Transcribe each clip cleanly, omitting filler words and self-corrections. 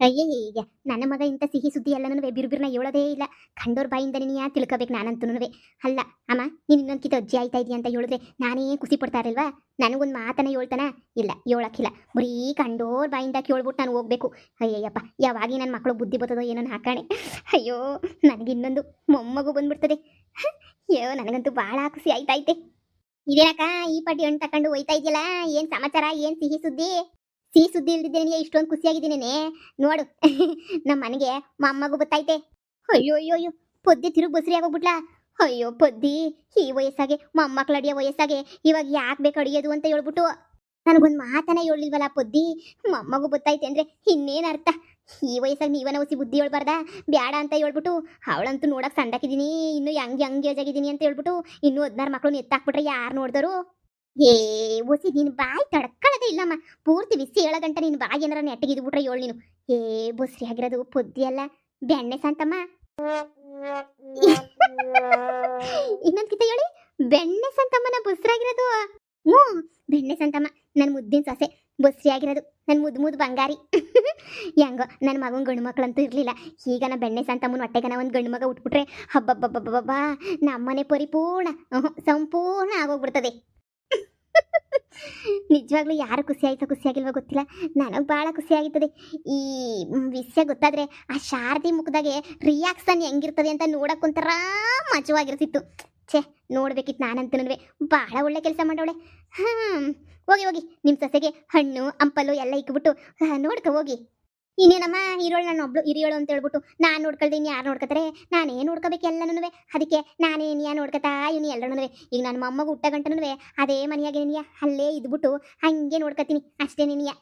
ಅಯ್ಯಯ್ಯ ನನ್ನ ಮಗ ಇಂಥ ಸಿಹಿ ಸುದ್ದಿ ಎಲ್ಲನೂ ಬಿರುಬಿರ್ನ ಹೇಳೋದೇ ಇಲ್ಲ. ಕಂಡೋರ್ ಬಾಯಿಂದ ನೀನು ಯಾ ತಿಳ್ಕೊಬೇಕು ನಾನಂತೂ. ಅಲ್ಲ ಅಮ್ಮ, ನೀನು ಇನ್ನೊಂದ್ಕಿತ ಅಜ್ಜಿ ಆಯ್ತಾ ಇದೀಯ ಅಂತ ಹೇಳಿದ್ರೆ ನಾನೇ ಖುಷಿ ಪಡ್ತಾ ಇರಲ್ವಾ? ನನಗೊಂದು ಮಾತನ್ನ ಹೇಳ್ತಾನ? ಇಲ್ಲ, ಹೇಳಕ್ಕಿಲ್ಲ. ಬರೀ ಕಂಡೋರ್ ಬಾಯಿಂದ ಕೇಳ್ಬಿಟ್ಟು ನಾನು ಹೋಗ್ಬೇಕು. ಅಯ್ಯಯ್ಯಪ್ಪ, ಯಾವಾಗ ನನ್ನ ಮಕ್ಕಳು ಬುದ್ಧಿ ಬರ್ತದೋ ಏನೋ ಹಾಕಾಣೆ. ಅಯ್ಯೋ, ನನಗಿನ್ನೊಂದು ಮೊಮ್ಮಗು ಬಂದ್ಬಿಡ್ತದೆ. ಅಯ್ಯೋ, ನನಗಂತೂ ಭಾಳ ಖುಷಿ ಆಯ್ತೈತೆ. ಇದೇನಕ್ಕ ಈ ಪಟ್ಟಿ ಹಣ್ಣು ತಕೊಂಡು ಹೋಯ್ತಾ ಇದೆಯಲ್ಲ? ಏನ್ ಸಮಾಚಾರ? ಏನ್ ಸಿಹಿ ಸುದ್ದಿ? ಸಿಹಿ ಸುದ್ದಿ ಇಲ್ದಿದ್ದೆ ನಿನಗೆ ಇಷ್ಟೊಂದು ಖುಷಿಯಾಗಿದ್ದೀನೇನೆ. ನೋಡು ನಮ್ಮ ಮನೆಗೆ ಮೊಮ್ಮಗು ಬತ್ತೈತೆ. ಅಯ್ಯೋ ಅಯ್ಯೋ ಅಯ್ಯೋ, ಪೊದ್ದೆ ತಿರುಗಿ ಬಸ್ರಿ ಆಗೋಗ್ಬಿಟ್ಲಾ? ಅಯ್ಯೋ ಪೊದ್ದಿ, ಈ ವಯಸ್ಸಾಗೆ ಮೊಮ್ಮಕ್ಳು ಅಡಿಯೋ ವಯಸ್ಸಾಗೆ ಇವಾಗ ಯಾಕೆ ಬೇಕು ಅಡಿಯೋದು ಅಂತ ಹೇಳ್ಬಿಟ್ಟು ನನಗೊಂದು ಮಾತನ್ನ ಹೇಳಿಲ್ವಲ್ಲ ಪೊದ್ದಿ. ಮೊಮ್ಮಗು ಬತ್ತೈತೆ ಅಂದ್ರೆ ಇನ್ನೇನು ಅರ್ಥ? ಈ ವಯಸ್ಸಾಗಿ ನೀವನ ಹೊಸಿ ಬುದ್ಧಿ ಹೇಳ್ಬಾರ್ದ? ಬ್ಯಾಡ ಅಂತ ಹೇಳ್ಬಿಟ್ಟು ಅವಳಂತೂ ನೋಡಕ್ ಸಂಡಾಕಿದ್ದೀನಿ, ಇನ್ನು ಹೆಂಗ್ ಏಜ್ ಆಗಿದ್ದೀನಿ ಅಂತ ಹೇಳ್ಬಿಟ್ಟು ಇನ್ನು 16 ಮಕ್ಕಳು ಎತ್ತಾಕ್ಬಿಟ್ರೆ ಯಾರು ನೋಡಿದರು? ಏ ಒಸಿ ನೀನು ಬಾಯಿ ತಡ್ಕೊಳ್ಳೋದೇ ಇಲ್ಲಮ್ಮ. ಪೂರ್ತಿ ಬಿಸಿ 7 ಗಂಟೆ ನೀನು ಬಾಯಿ ಏನಾರ ನೆಟ್ಟಗಿದ್ ಬಿಟ್ರೆ ಹೇಳು ನೀನು. ಏ ಬುಸ್ರಿ ಆಗಿರೋದು ಪೊದ್ದಿ ಅಲ್ಲ, ಬೆಣ್ಣೆ ಸಂತಮ್ಮ. ಇನ್ನೊಂದ್ಕಿತ ಹೇಳಿ, ಬೆಣ್ಣೆ ಸಂತಮ್ಮನ ಬುಸ್ರಾಗಿರೋದು. ಹ್ಞೂ, ಬೆಣ್ಣೆ ಸಂತಮ್ಮ ನನ್ನ ಮುದ್ದಿನ ಸೊಸೆ, ಬುಸ್ರಿ ಆಗಿರೋದು ನನ್ನ ಮುದ್ದು ಬಂಗಾರಿ. ಹೆಂಗೋ ನನ್ನ ಮಗನ ಗಂಡು ಮಕ್ಕಳಂತೂ ಇರಲಿಲ್ಲ. ಈಗ ನಾ ಬೆಣ್ಣೆ ಸಂತಮ್ಮನ ಹೊಟ್ಟೆಗನ ಒಂದು ಗಂಡು ಮಗ ಉಟ್ಬಿಟ್ರೆ ಹಬ್ಬಬ್ಬಬ್ಬಬ್ಬಬ್ಬಾ, ನಮ್ಮನೆ ಪರಿಪೂರ್ಣ ಸಂಪೂರ್ಣ ಆಗೋಗ್ಬಿಡ್ತದೆ. ನಿಜವಾಗ್ಲೂ ಯಾರು ಖುಷಿ ಆಯ್ತೋ ಖುಷಿ ಆಗಿಲ್ವೋ ಗೊತ್ತಿಲ್ಲ, ನನಗೆ ಭಾಳ ಖುಷಿ ಆಗಿರ್ತದೆ. ಈ ವಿಷಯ ಗೊತ್ತಾದ್ರೆ ಆ ಶಾರದಿ ಮುಖದಾಗೆ ರಿಯಾಕ್ಷನ್ ಹೆಂಗಿರ್ತದೆ ಅಂತ ನೋಡಕ್ಕೊಂಥರ ಮಜವಾಗಿರ್ತಿತ್ತು. ಛೇ, ನೋಡ್ಬೇಕಿತ್ತು ನಾನಂತನೂ. ಭಾಳ ಒಳ್ಳೆ ಕೆಲಸ ಮಾಡವಳೆ. ಹೋಗಿ ಹೋಗಿ ನಿಮ್ಮ ಸೊಸೆಗೆ ಹಣ್ಣು ಹಂಪಲು ಎಲ್ಲ ಇಕ್ಬಿಟ್ಟು ನೋಡ್ಕೊ ಹೋಗಿ. ಇನ್ನೇನಮ್ಮ, ಇರೋಳು ನಾನು ಒಬ್ಳು ಹಿರಿಯೋಳು ಅಂತ ಹೇಳ್ಬಿಟ್ಟು ನಾನು ನೋಡ್ಕೊಳ್ದೆ ಇನ್ನು ಯಾರು ನೋಡ್ಕೊತಾರೆ? ನಾನೇ ನೋಡ್ಕೋಬೇಕು ಎಲ್ಲನೂ. ಅದಕ್ಕೆ ನಾನೇ ನೀಯ ನೋಡ್ಕೊತಾ ಇವ್ನು ಎಲ್ಲರೂ. ಈಗ ನನ್ನ ಮೊಮ್ಮಗು ಹುಟ್ಟ ಗಂಟನೂ ಅದೇ ಮನೆಯಾಗೆ ನೀಯ ಅಲ್ಲೇ ಇದ್ಬಿಟ್ಟು ಹಂಗೆ ನೋಡ್ಕೊತೀನಿ ಅಷ್ಟೇ ನೀನಿಯ.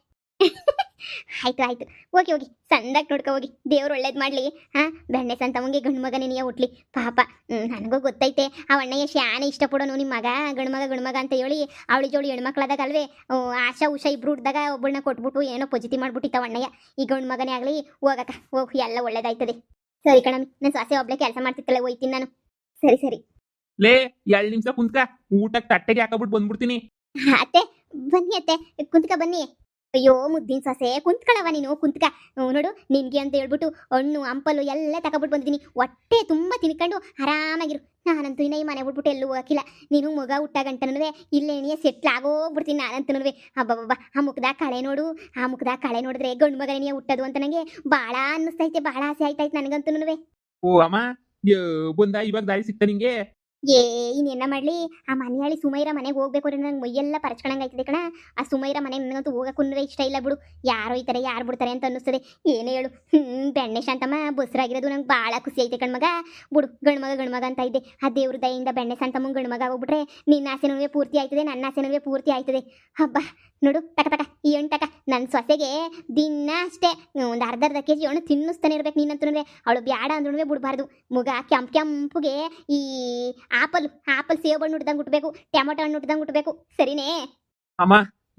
ಆಯ್ತು ಆಯ್ತು, ಹೋಗಿ ಹೋಗಿ ಸಂದಾಗಿ ನೋಡ್ಕೊ ಹೋಗಿ. ದೇವ್ರು ಒಳ್ಳೇದು ಮಾಡಲಿ. ಬೆಣ್ಣೆ ಸಂತವಂಗೆ ಗಂಡು ಮಗನೇ ನೀಯ ಹುಟ್ಲಿ ಪಾಪ. ನನಗೂ ಗೊತ್ತೈತೆ ಆ ಅಣ್ಣಯ್ಯ ಶಾನೆ ಇಷ್ಟಪಡೋನು ನಿಮ್ಮ ಮಗ ಗಂಡು ಮಗ ಅಂತ ಹೇಳಿ. ಅವಳಿ ಜೋಳಿ ಹೆಣ್ಮಕ್ಳಾದಾಗ ಅಲ್ವೇ ಆಶಾ ಉಷಾ ಇಬ್ರು ಹುಡ್ದಾಗ ಒಬ್ಬಳನ್ನ ಕೊಟ್ಬಿಟ್ಟು ಏನೋ ಪೊಜಿತಿ ಮಾಡ್ಬಿಟ್ಟಿತ್ತ ಅಣ್ಣಯ್ಯ. ಈ ಗಂಡು ಮಗನೇ ಆಗಲಿ ಹೋಗಕ್ಕ ಹೋಗಿ, ಎಲ್ಲ ಒಳ್ಳೇದಾಯ್ತದೆ. ಸರಿ ಕಣಮ್ಮಿ, ನನ್ನ ಸಾಸೆ ಒಬ್ಳೆ ಕೆಲಸ ಮಾಡ್ತಿತ್ತಲ್ಲ, ಹೋಯ್ತೀನಿ ನಾನು. ಸರಿ ಸರಿ ಲೇ, 2 ನಿಮಿಷ ಕುಂತ್ಕ, ಊಟಕ್ಕೆ ತಟ್ಟೆಗೆ ಹಾಕಬಿಟ್ಟು ಬಂದ್ಬಿಡ್ತೀನಿ. ಅತ್ತೆ ಬನ್ನಿ ಅತ್ತೆ, ಕುಂತ್ಕ ಬನ್ನಿ. ಅಯ್ಯೋ ಮುದ್ದಿನ ಸೊಸೆ, ಕುಂತ್ಕೊಳ್ಳವ ನೀನು, ಕುಂತ್ಕ. ನೋಡು ನಿನ್ಗೆ ಅಂತ ಹೇಳ್ಬಿಟ್ಟು ಹಣ್ಣು ಹಂಪಲು ಎಲ್ಲ ತಗೊಬಿಟ್ಟು ಬಂದಿದ್ದೀನಿ. ಹೊಟ್ಟೆ ತುಂಬ ತಿನ್ಕೊಂಡು ಆರಾಮಾಗಿರು. ನಾನಂತೂ ಇನ್ನ ಈ ಮನೆ ಬಿಟ್ಬಿಟ್ಟು ಎಲ್ಲೂ ಹೋಗಕ್ಕಿಲ್ಲ. ನೀನು ಮಗ ಹುಟ್ಟ ಗಂಟನೂ ಇಲ್ಲೇ ನೀ ಸೆಟ್ಲ್ ಆಗೋಗ್ಬಿಡ್ತೀನಿ ನಾನಂತನೂ. ಹಬ್ಬಬ್ಬ, ಆ ಮುಖದಾಗ ಕಳೆ ನೋಡು, ಆ ಮುಖದಾಗ ಕಳೆ ನೋಡಿದ್ರೆ ಗಂಡು ಮಗನೇ ನೀ ಹುಟ್ಟೋದು ಅಂತ ನನಗೆ ಭಾಳ ಅನ್ನಿಸ್ತೈತೆ, ಭಾಳ ಆಸೆ ಆಯ್ತಾಯ್ತು ನನಗಂತನೂ. ಓ ಅಮ್ಮ, ಬಂದ ಇವಾಗ ದಾರಿ ಸಿಕ್ತ ನಿಂಗೆ? ಏ ಇನ್ನೇನ ಮಾಡ್ಲಿ, ಆ ಮನೆಯಾಳಿ ಸುಮೈರ ಮನೆಗೆ ಹೋಗ್ಬೇಕು ಅಂದ್ರೆ ನಂಗೆ ಮೈಯೆಲ್ಲ ಪರಚ್ಕೊಳಂಗಾಯ್ತದೆ ಕಣ. ಆ ಸುಮೈರ ಮನೆ ನನಗಂತೂ ಹೋಗಕ್ಕೂ ಇಷ್ಟ ಇಲ್ಲ ಬಿಡು. ಯಾರೋ ಈ ಥರ ಯಾರು ಬಿಡ್ತಾರೆ ಅಂತ ಅನ್ನಿಸ್ತದೆ. ಏನೇ ಹೇಳು, ಬೆಣ್ಣೆ ಶಾಂತಮ್ಮ ಬಸ್ರಾಗಿರೋದು ನಂಗೆ ಭಾಳ ಖುಷಿ ಐತೆ ಕಣ್ಮಗ. ಬಿಡು, ಗಂಡು ಮಗ ಅಂತ ಇದ್ದೆ. ಆ ದೇವ್ರ ದಯಿಂದ ಬೆಣ್ಣೆ ಶಾಂತಮ್ಮ ಗಂಡು ಮಗ ಹೋಗ್ಬಿಟ್ರೆ ನಿನ್ನ ಆಸೆನೂ ಪೂರ್ತಿ ಆಯ್ತದೆ, ನನ್ನ ಆಸೆನೂ ಪೂರ್ತಿ ಆಯ್ತದೆ. ಹಬ್ಬ ನೋಡು, ತಕ ಈ ಹಣ್ಣು ತಕ. ನನ್ನ ಸೊಸೆಗೆ ದಿನ ಅಷ್ಟೇ ಒಂದು ಅರ್ಧ ಕೆಜಿ ಹಣ್ಣು ತಿನ್ನಿಸ್ತಾನೆ ಇರ್ಬೇಕು ನೀನಂತೂ. ಅವಳು ಬ್ಯಾಡ ಅಂದ್ರೂ ಬಿಡಬಾರ್ದು. ಮುಗ ಕೆಂಪುಗೆ ಈ ಆಪಲ್ ಸೇಬ್ ಹಣ್ಣು ಹುಡ್ದಂಗೆ ಹುಟ್ಟಬೇಕು, ಟೊಮೆಟೊ ಹಣ್ಣು ಹುಡ್ದಂಗೆ ಹುಟ್ಟಬೇಕು. ಸರಿನೇ ಅಮ್ಮ,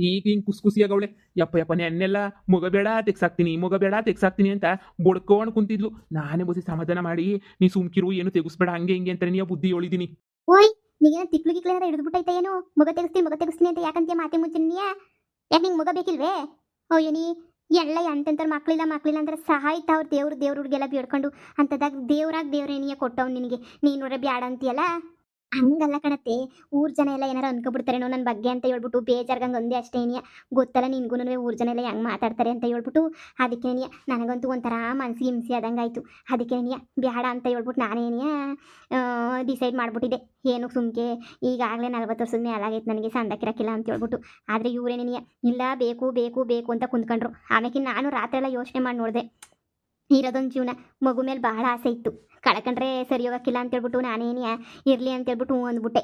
ಈಗ ಹಿಂಗ್ ಖುಷಿಯಾಗವಳೆ. ಯಪ್ಪ ನೆನ್ನೆಲ್ಲ ಮಗ ಬೇಡ ತೆಗ್ಸಾಕ್ತೀನಿ ಅಂತ ಬಡ್ಕೊಂಡು ಕುಂತಿದ್ಲು. ನಾನೇ ಬಸಿ ಸಮಾಧಾನ ಮಾಡಿ, ನೀ ಸುಮ್ಕಿರು, ಏನು ತೆಗಿಸ್ಬೇಡ ಹಂಗೆ ಹಿಂಗೆ ಅಂತ ನೀ ಬುದ್ಧಿ ಹೇಳಿದೀನಿ. ಓಯ್, ನೀಗೇನ ತಿಕ್ಲು ಹಿಡಿದ್ಬಿಟ್ಟೈತೆ ಏನು? ಮಗ ತೆಗಿಸ್ತೀನಿ ಅಂತ ಯಾಕಂತೀಯ? ಮಾತೆ ಮುಂಚೆ ನೀಯಾ ಯಾಕೆ ನಿಂಗೆ ಮಗ ಬೇಕಿಲ್ವೇ? ಅಯ್ಯೋ ನೀ ಎಲ್ಲ ಎಂತೆಂಥವ್ರು ಮಕ್ಳಿಲ್ಲ ಅಂದ್ರೆ ಸಹಾಯ್ತ ಅವ್ರು ದೇವ್ರಿಗೆಲ್ಲ ಬೇಡ್ಕೊಂಡು ಅಂಥದಾಗ ದೇವ್ರೇನಿಯ ಕೊಟ್ಟವ್ ನಿನಗೆ. ನೀನು ನೋಡ್ರೆ ಬ್ಯಾಡ ಅಂತೀಯಲ್ಲ, ಹಂಗಲ್ಲ ಕಣತ್ತೆ. ಊರ್ ಜನ ಎಲ್ಲ ಏನಾರು ಅನ್ಕೊಬಿಡ್ತಾರೇನೋ ನನ್ನ ಬಗ್ಗೆ ಅಂತ ಹೇಳ್ಬಿಟ್ಟು ಬೇಜಾರ್ಗಂಗೆ ಒಂದೇ ಅಷ್ಟೇ ಏನಿಯ. ಗೊತ್ತಲ್ಲ ನಿನ್ಗೂ ಊರ್ ಜನ ಎಲ್ಲ ಹೆಂಗೆ ಮಾತಾಡ್ತಾರೆ ಅಂತ ಹೇಳ್ಬಿಟ್ಟು. ಅದಕ್ಕೆ ನನಗಂತೂ ಒಂಥರ ಮನ್ಸಿಗೆ ಹಿಂಸೆ ಆದಂಗೆ ಆಯಿತು. ಅದಕ್ಕೆ ಬ್ಯಾಡ ಅಂತ ಹೇಳ್ಬಿಟ್ಟು ನಾನೇನಿಯ ಡಿಸೈಡ್ ಮಾಡಿಬಿಟ್ಟಿದ್ದೆ. ಏನು ಸುಮ್ಕೆ ಈಗಾಗಲೇ 40 ವರ್ಷದ ಮೇಲಾಗೈತೆ ನನಗೆ ಸಂದಕ್ಕಿರಕ್ಕಿಲ್ಲ ಅಂತ ಹೇಳ್ಬಿಟ್ಟು. ಆದರೆ ಇವರೇನಿಯ ಇಲ್ಲ ಬೇಕು ಅಂತ ಕುಂತ್ಕೊಂಡ್ರು. ಆಮೇಲೆ ನಾನು ರಾತ್ರಿ ಎಲ್ಲ ಯೋಚನೆ ಮಾಡಿ ನೋಡಿದೆ. ಇರೋದೊಂದು ಜೀವನ, ಮಗು ಮೇಲೆ ಭಾಳ ಆಸೆ ಇತ್ತು. ಕಳ್ಕೊಂಡ್ರೆ ಸರಿ ಹೋಗಕ್ಕಿಲ್ಲ ಅಂತೇಳ್ಬಿಟ್ಟು ನಾನೇನಿಯ ಇರಲಿ ಅಂತೇಳ್ಬಿಟ್ಟು ಅಂದ್ಬಿಟ್ಟೆ.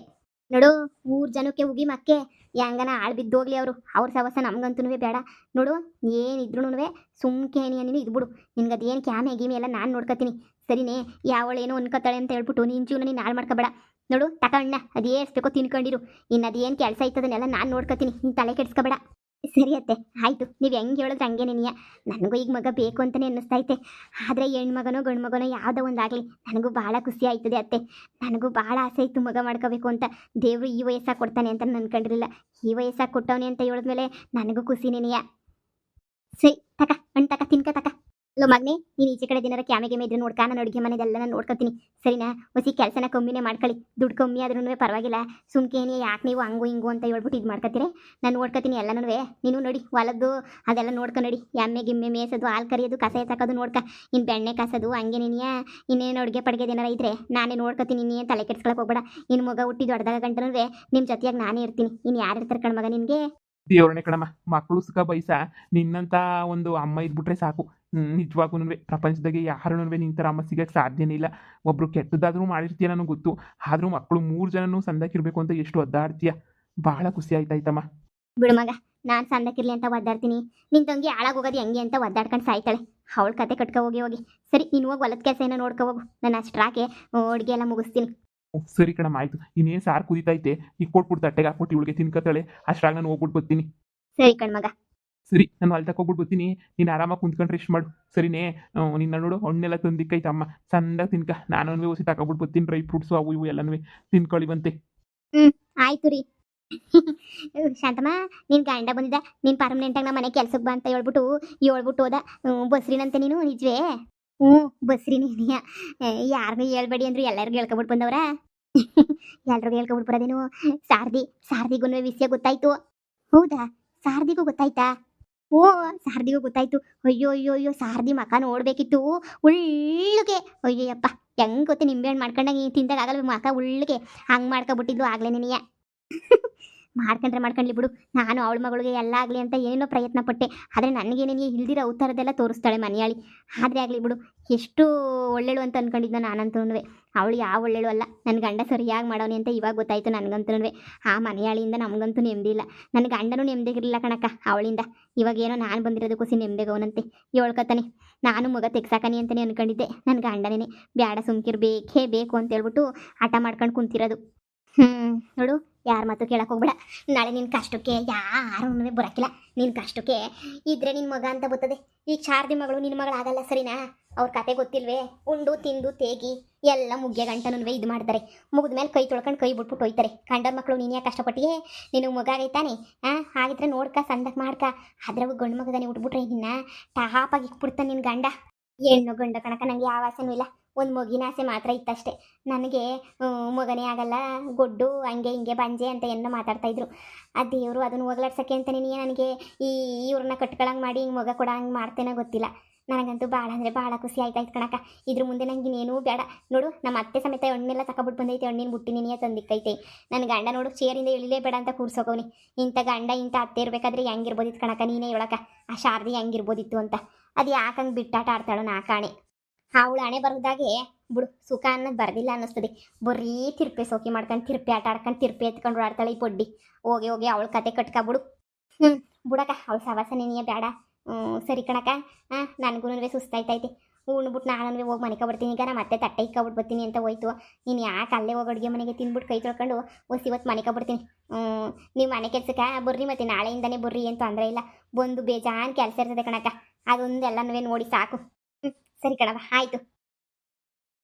ನೋಡು, ಊರ್ ಜನಕ್ಕೆ ಉಗಿ ಮಕ್ಕೆ ಹೆಂಗನ ಆಳ್ ಬಿದ್ದೋಗ್ಲಿ ಅವ್ರ ಸವಸ ನಮ್ಗಂತೂ ಬೇಡ. ನೋಡು, ಏನಿದ್ರು ಸುಮ್ಕೇನಿಯ ನೀನು ಇದ್ಬಿಡು. ನಿನ್ಗದೇನು ಕ್ಯಾಮೆ ಗೀಮೆ ಎಲ್ಲ ನಾನು ನೋಡ್ಕೊತೀನಿ. ಸರಿನೇ? ಯಾವಳೇನೋ ಅನ್ಕೋತಾಳೆ ಅಂತ ಹೇಳ್ಬಿಟ್ಟು ನಿನ್ನ ಜೀವನ ನೀನು ಹಾಳು ಮಾಡ್ಕೋಬೇಡ. ನೋಡು ತಕಣ್ಣ, ಅದೇಸ್ಬೇಕೋ ತಿನ್ಕೊಂಡಿರು. ಇನ್ನು ಅದೇನು ಕೆಲಸ ಇರ್ತದನ್ನೆಲ್ಲ ನಾನು ನೋಡ್ಕೊತೀನಿ, ನೀನು ತಲೆ ಕೆಡಿಸ್ಕೋಬೇಡ. ಸರಿ ಅತ್ತೆ, ಆಯಿತು. ನೀವು ಹೆಂಗೆ ಹೇಳಿದ್ರೆ ಹಂಗೆ ನೀನಿಯ. ನನಗೂ ಈಗ ಮಗ ಬೇಕು ಅಂತಲೇ ಅನ್ನಿಸ್ತೈತೆ. ಆದರೆ ಹೆಣ್ಮಗನೋ ಗಂಡು ಮಗನೋ ಯಾವುದೋ ಒಂದಾಗಲಿ ನನಗೂ ಭಾಳ ಖುಷಿ ಆಯ್ತದೆ ಅತ್ತೆ. ನನಗೂ ಭಾಳ ಆಸೆ ಇತ್ತು ಮಗ ಮಾಡ್ಕೋಬೇಕು ಅಂತ. ದೇವರು ಈ ವಯಸ್ಸಾಗಿ ಕೊಡ್ತಾನೆ ಅಂತ ನಾನು ಅನ್ಕೊಂಡಿರಲಿಲ್ಲ. ಈ ವಯಸ್ಸಾಗಿ ಕೊಟ್ಟವನೆ ಅಂತ ಹೇಳಿದ್ಮೇಲೆ ನನಗೂ ಖುಷಿ ನೀನಿಯ. ಸರಿ ತಕ, ಹಣ್ಣು ತಕ, ತಿನ್ಕ ತಕ. ಲೋ ಮಗ್ನೆ ನೀನು ಈಚೆ ಕಡೆ ದಿನರ ಕ್ಯಾಮೆ ಗೆಮೆ ಇದ್ರೆ ನೋಡ್ಕ ನಾನು ಅಡುಗೆ ಮನೆದೆಲ್ಲ ನಾನು ನೋಡ್ಕೊತೀನಿ ಸರಿನಾ ಹೊಸಿ ಕೆಲಸನ ಕಮ್ಮಿನೇ ಮಾಡ್ಕೊಳ್ಳಿ ದುಡ್ಡು ಕಮ್ಮಿ ಆದ್ರೂ ಪರವಾಗಿಲ್ಲ ಸುಮ್ಕೇನಿ ಯಾಕೆ ನೀವು ಹಂಗು ಹಿಂಗು ಅಂತ ಹೇಳ್ಬಿಟ್ಟು ಇದು ಮಾಡ್ಕೊತೀರಿ ನಾನು ನೋಡ್ಕೊತೀನಿ ಎಲ್ಲನೂ ನೀನು ನೋಡಿ ಹೊಲದ್ದು ಅದೆಲ್ಲ ನೋಡ್ಕೊ ನಡಿ ಎಮ್ಮೆ ಗಿಮ್ಮೆ ಮೇಸೋದು ಹಾಲು ಕರಿಯೋದು ಕಸ ಎತ್ತಾಕೋದು ನೋಡ್ಕ ಇನ್ನು ಬೆಣ್ಣೆ ಕಾಸೋದು ಹಂಗೆ ನೀನಿಯ ಇನ್ನೇನು ಅಡುಗೆ ಪಡಿಗೆ ಏನಾರ ಇದ್ರೆ ನಾನೇ ನೋಡ್ಕೊತೀನಿ ನೀನು ತಲೆ ಕೆಡ್ಸ್ಕೊಳಕ್ಕೆ ಹೋಗ್ಬೇಡ ಇನ್ನು ಮಗ ಹುಟ್ಟಿ ದೊಡ್ಡದಾಗ ಗಂಟನೂ ನಿಮ್ಮ ಜೊತೆಯಾಗಿ ನಾನೇ ಇರ್ತೀನಿ ಇನ್ನು ಯಾರು ಇರ್ತಾರೆ ಕಣ್ಮಗ ನಿನಗೆ ದೇವ್ರನೇ ಕಣಮ್ಮ ಮಕ್ಕಳು ಸುಖ ಬಯಸ ನಿನ್ನಂತ ಒಂದು ಅಮ್ಮ ಇದ್ಬಿಟ್ರೆ ಸಾಕು ನಿಜವಾಗೂ ಪ್ರಪಂಚದಾಗೆ ಯಾರೂ ನಿಂತರ ಅಮ್ಮ ಸಿಗಕ್ಕೆ ಸಾಧ್ಯನೇ ಇಲ್ಲ ಒಬ್ರು ಕೆಟ್ಟದಾದ್ರೂ ಮಾಡಿರ್ತೀಯ ನನಗೆ ಗೊತ್ತು ಆದ್ರೂ ಮಕ್ಕಳು 3 ಜನನೂ ಸಂದಾಕಿರ್ಬೇಕು ಅಂತ ಎಷ್ಟು ಒದ್ದಾಡ್ತೀಯ ಭಾಳ ಖುಷಿ ಆಯ್ತಾಯ್ತಮ್ಮ ಬಿಡು ಮಗ ನಾನು ಸಂದಕ್ಕಿರ್ಲಿ ಅಂತ ಒದ್ದಾಡ್ತೀನಿ ನಿನ್ನ ತಂಗಿ ಹಾಳಾಗೋಗೋದು ಹೆಂಗೆ ಅಂತ ಒದ್ದಾಡ್ಕೊಂಡು ಸಾಯ್ತಾಳೆ ಅವಳ ಕತೆ ಕಟ್ಕೊ ಹೋಗಿ ಸರಿ ನೀನು ಹೋಗಿ ಹೊಲದ ಕೆಲಸ ಏನೋ ನೋಡ್ಕೊ ಹೋಗು ನಾನು ಅಷ್ಟ್ರಾಕೆ ಅಡುಗೆ ಎಲ್ಲ ಮುಗಿಸ್ತೀನಿ ಸರಿ ಕಣಮ್ಮ ಆಯ್ತು ಇನ್ನೇನು ಸಾರು ಕುದೀತೈತೆ ಈಗ ಕೊಟ್ಬಿಟ್ಟು ತಟ್ಟೆಗೆ ಹಾಕ್ಬಿಟ್ಟು ಇವಳಿಗೆ ತಿನ್ಕತ್ತಾಳೆ ಅಷ್ಟ್ರಾಗ ನಾನು ಹೋಗ್ಬಿಟ್ಟು ಬರ್ತೀನಿ ಸರಿ ಕಣ್ಮಗ ಸರಿ ನಾನು ಅಲ್ಲಿ ತಗೋಗ್ಬಿಟ್ಟು ಬರ್ತೀನಿ ನೀನು ಆರಾಮಾಗಿ ಕುಂತ್ಕೊಂಡು ರೆಸ್ಟ್ ಮಾಡು ಸರಿನೇ ನಿನ್ನ ನೋಡು ಹಣ್ಣೆಲ್ಲ ತಂದಿಕ್ಕೈತೆ ಅಮ್ಮ ಚಂದಾಗ ತಿನ್ಕ ನಾನು ಹೊಸಿ ತಗೊಬಿಟ್ಟು ಬರ್ತೀನಿ ಡ್ರೈ ಫ್ರೂಟ್ಸು ಅವು ಇವು ಎಲ್ಲನೂ ತಿನ್ಕೊಳ್ಳಿ ಬಂತೆ ಆಯ್ತು ರೀ ಶಾಂತಮ್ಮ ನಿನ್ ಗಂಡ ಬಂದಿದ್ದ ನೀನ್ ಪರ್ಮನೆಂಟಾಗಿ ನಮ್ಮ ಮನೆ ಕೆಲ್ಸಕ್ಕೆ ಬಾ ಅಂತ ಹೇಳ್ಬಿಟ್ಟು ಹೋದ ಬಸ್ರಿನಂತೆ ನೀನು ನಿಜವೇ ಬಸ್ರಿ ನೀನಿಯ ಯಾರಿಗೂ ಹೇಳ್ಬೇಡಿ ಅಂದ್ರು ಎಲ್ಲರಿಗೂ ಹೇಳ್ಕೊಬಿಟ್ಟು ಬಂದವ್ರ ಎಲ್ರಿಗೂ ಹೇಳ್ಕೊಬಿಟ್ಟು ಬರೋದೇನು ಸಾರದಿಗೂ ವಿಷಯ ಗೊತ್ತಾಯ್ತು ಹೌದಾ ಸಾರದಿಗೂ ಗೊತ್ತಾಯ್ತಾ ಓ ಸಾರದಿಗೂ ಗೊತ್ತಾಯ್ತು ಅಯ್ಯೋ ಸಾರದಿ ಮಕ ನೋಡ್ಬೇಕಿತ್ತು ಉಳ್ಳಿಗೆ ಅಯ್ಯಪ್ಪ ಹೆಂಗ್ ಗೊತ್ತೆ ನಿಂಬೆಹಣ್ಣು ಮಾಡ್ಕೊಂಡಾಗ ತಿಂದಾಗ ಆಗಲ್ಲ ಮಕ ಉಳ್ಳಿಗೆ ಹಂಗ್ ಮಾಡ್ಕೊಬಿಟ್ಟಿದ್ಲು ಆಗ್ಲೇ ನೀನಿಯ ಮಾಡ್ಕೊಂಡ್ಲಿ ಬಿಡು ನಾನು ಅವಳ ಮಗಳಿಗೆ ಎಲ್ಲ ಆಗಲಿ ಅಂತ ಏನೇನೋ ಪ್ರಯತ್ನ ಪಟ್ಟೆ ಆದರೆ ನನಗೇನೇನು ಇಲ್ದಿರೋ ಅವತಾರದೆಲ್ಲ ತೋರಿಸ್ತಾಳೆ ಮನೆಯಾಳಿ ಆದರೆ ಆಗಲಿ ಬಿಡು ಎಷ್ಟು ಒಳ್ಳೆಳು ಅಂತ ಅನ್ಕೊಂಡಿದ್ದ ನಾನಂತೂ ಅವಳು ಯಾವ ಒಳ್ಳೆಳು ಅಲ್ಲ ನನ್ನ ಗಂಡ ಸರಿಯಾಗಿ ಮಾಡೋನೆ ಅಂತ ಇವಾಗ ಗೊತ್ತಾಯ್ತು ನನಗಂತೂ ಆ ಮನೆಯಾಳಿಯಿಂದ ನಮಗಂತೂ ನೆಮ್ಮದಿ ಇಲ್ಲ ನನ್ನ ಗಂಡನೂ ನೆಮ್ಮದಿಗಿರಲಿಲ್ಲ ಕಣಕ್ಕ ಅವಳಿಂದ ಇವಾಗ ಏನೋ ನಾನು ಬಂದಿರೋದಕ್ಕೋಸಿ ನೆಮ್ಮದಿಗವನಂತೆ ಹೇಳ್ಕತ್ತಾನೆ ನಾನು ಮಗ ತೆಗ್ಸಾಕನಿ ಅಂತಲೇ ಅನ್ಕೊಂಡಿದ್ದೆ ನನ್ನ ಗಂಡನೇ ಬ್ಯಾಡ ಸುಮ್ಕಿರ್ಬೇಕೇ ಬೇಕು ಅಂತ ಹೇಳ್ಬಿಟ್ಟು ಹಠ ಮಾಡ್ಕೊಂಡು ಕುಂತಿರೋದು ನೋಡು ಯಾರ ಮಾತು ಕೇಳಕ್ಕೆ ಹೋಗ್ಬೇಡ ನಾಳೆ ನಿನ್ನ ಕಷ್ಟಕ್ಕೆ ಯಾರೂ ಬರೋಕ್ಕಿಲ್ಲ ನಿನ್ನ ಕಷ್ಟಕ್ಕೆ ಇದ್ರೆ ನಿನ್ನ ಮಗ ಅಂತ ಬರ್ತದೆ ಈಗ ಶಾರದಿ ಮಗಳು ನಿನ್ನ ಮಗಳಾಗಲ್ಲ ಸರಿನಾ ಅವ್ರ ಕತೆ ಗೊತ್ತಿಲ್ವೇ ಉಂಡು ತಿಂದು ತೇಗಿ ಎಲ್ಲ ಮುಗ್ಯ ಗಂಟನೂ ಇದು ಮಾಡ್ತಾರೆ ಮುಗಿದ ಮೇಲೆ ಕೈ ತೊಳ್ಕೊಂಡು ಕೈ ಬಿಟ್ಬಿಟ್ಟು ಹೋಯ್ತಾರೆ ಗಂಡನ ಮಕ್ಕಳು ನೀನು ಯಾಕೆ ಕಷ್ಟಪಟ್ಟಿಗೆ ನಿನಗೆ ಮಗ ಆಗೈತಾನೆ ಹಾಗಿದ್ರೆ ನೋಡ್ಕ ಸಂದಕ್ಕೆ ಮಾಡ್ಕ ಅದ್ರಾಗ ಗಂಡು ಮಗದಾನೆ ಉಟ್ಬಿಟ್ರೆ ನಿನ್ನ ಟಾಪಾಗಿ ಇಕ್ಬಿಡ್ತಾನೆ ನಿನ್ನ ಗಂಡ ಹೆಣ್ಣು ಗಂಡ ಕಣಕ ನನಗೆ ಯಾವ ಆಸೆನೂ ಇಲ್ಲ ಒಂದು ಮಗಿನ ಆಸೆ ಮಾತ್ರ ಇತ್ತಷ್ಟೇ ನನಗೆ ಮಗನೇ ಆಗಲ್ಲ ಗೊಡ್ಡು ಹಂಗೆ ಹಿಂಗೆ ಬಂಜೆ ಅಂತ ಏನೋ ಮಾತಾಡ್ತಾಯಿದ್ರು ಆ ದೇವರು ಅದನ್ನು ಹೋಗ್ಲಾಡ್ಸೋಕ್ಕೆ ಅಂತಲೇ ನನಗೆ ಇವ್ರನ್ನ ಕಟ್ಕೊಳಂಗೆ ಮಾಡಿ ಹಿಂಗೆ ಮಗ ಕೊಡೋ ಹಂಗೆ ಮಾಡ್ತೇನೋ ಗೊತ್ತಿಲ್ಲ ನನಗಂತೂ ಭಾಳ ಅಂದರೆ ಭಾಳ ಖುಷಿ ಆಯ್ತಾಯ್ತು ಕಣಕ ಇದ್ರ ಮುಂದೆ ನಂಗೆ ಇನ್ನೇನೂ ಬೇಡ ನೋಡು ನಮ್ಮ ಅತ್ತೆ ಸಮೇತ ಹಣ್ಣೆಲ್ಲ ತಗೊಬಿಟ್ಟು ಬಂದೈತೆ ಹಣ್ಣಿನ ಬುಟ್ಟಿ ನೀನೇ ತಂದಿಕ್ಕೈತೆ ನನ್ನ ಗಂಡ ನೋಡು ಚೇರಿಂದ ಇಳಿಲೇ ಬೇಡ ಅಂತ ಕೂರ್ಸೋಕವ್ನಿ ಇಂಥ ಗಂಡ ಇಂಥ ಅತ್ತೆ ಇರಬೇಕಾದ್ರೆ ಹೆಂಗಿರ್ಬೋದಿತ್ತು ಕಣಕ ನೀನೇ ಹೇಳಕ ಆ ಶಾರದಿ ಹೆಂಗಿರ್ಬೋದಿತ್ತು ಅಂತ ಅದು ಯಾಕಂಗೆ ಬಿಟ್ಟಾಟ ಆಡ್ತಾಳೋ ನಾ ಕಾಣೆ ಅವಳು ಹಣೆ ಬರೋದಾಗೆ ಬಿಡು ಸುಖ ಅನ್ನೋದು ಬರೋದಿಲ್ಲ ಅನ್ನಿಸ್ತದೆ ಬರೀ ತಿರ್ಪೆ ಸೋಕಿ ಮಾಡ್ಕೊಂಡು ತಿರ್ಪೆ ಆಟ ಆಡ್ಕೊಂಡು ತಿರ್ಪೆ ಎತ್ಕೊಂಡು ಆಡ್ತಾಳೆ ಈ ಪೊಡ್ಡಿ ಹೋಗಿ ಅವಳ ಕತೆ ಕಟ್ಕೊಬಿಡು ಬಿಡಕ ಅವಳ ಸವಾಸ ನೀನೇ ಬೇಡ ಸರಿ ಕಣಕ ನನಗೂ ಸುಸ್ತಾಯ್ತೈತೆ ಉಣ್ಬಿಟ್ಟು ನಾನು ಹೋಗಿ ಮನೆಗೆ ಬರ್ತೀನಿ ಈಗ ಮತ್ತೆ ತಟ್ಟೆ ಇಕ್ಕೊಬಿಟ್ಟು ಬರ್ತೀನಿ ಅಂತ ಹೋಯ್ತು ನೀನು ಯಾಕೆ ಅಲ್ಲೇ ಹೋಗಿ ಅಡುಗೆ ಮನೆಗೆ ತಿಂದ್ಬಿಟ್ಟು ಕೈ ತೊಳ್ಕೊಂಡು ಇವತ್ತು ಮನೆಗೆ ಬರ್ತೀನಿ ನೀವು ಮನೆ ಕೆಲ್ಸಕ್ಕೆ ಬರ್ರಿ ಮತ್ತೆ ನಾಳೆಯಿಂದನೇ ಬರ್ರಿ ಏನು ತೊಂದರೆ ಇಲ್ಲ ಬಂದು ಬೇಜಾನ್ ಕೆಲಸ ಇರ್ತದೆ ಕಣಕ ಅದೊಂದು ಎಲ್ಲನೂ ನೋಡಿ ಸಾಕು ಸರಿ ಕಣವ ಆಯಿತು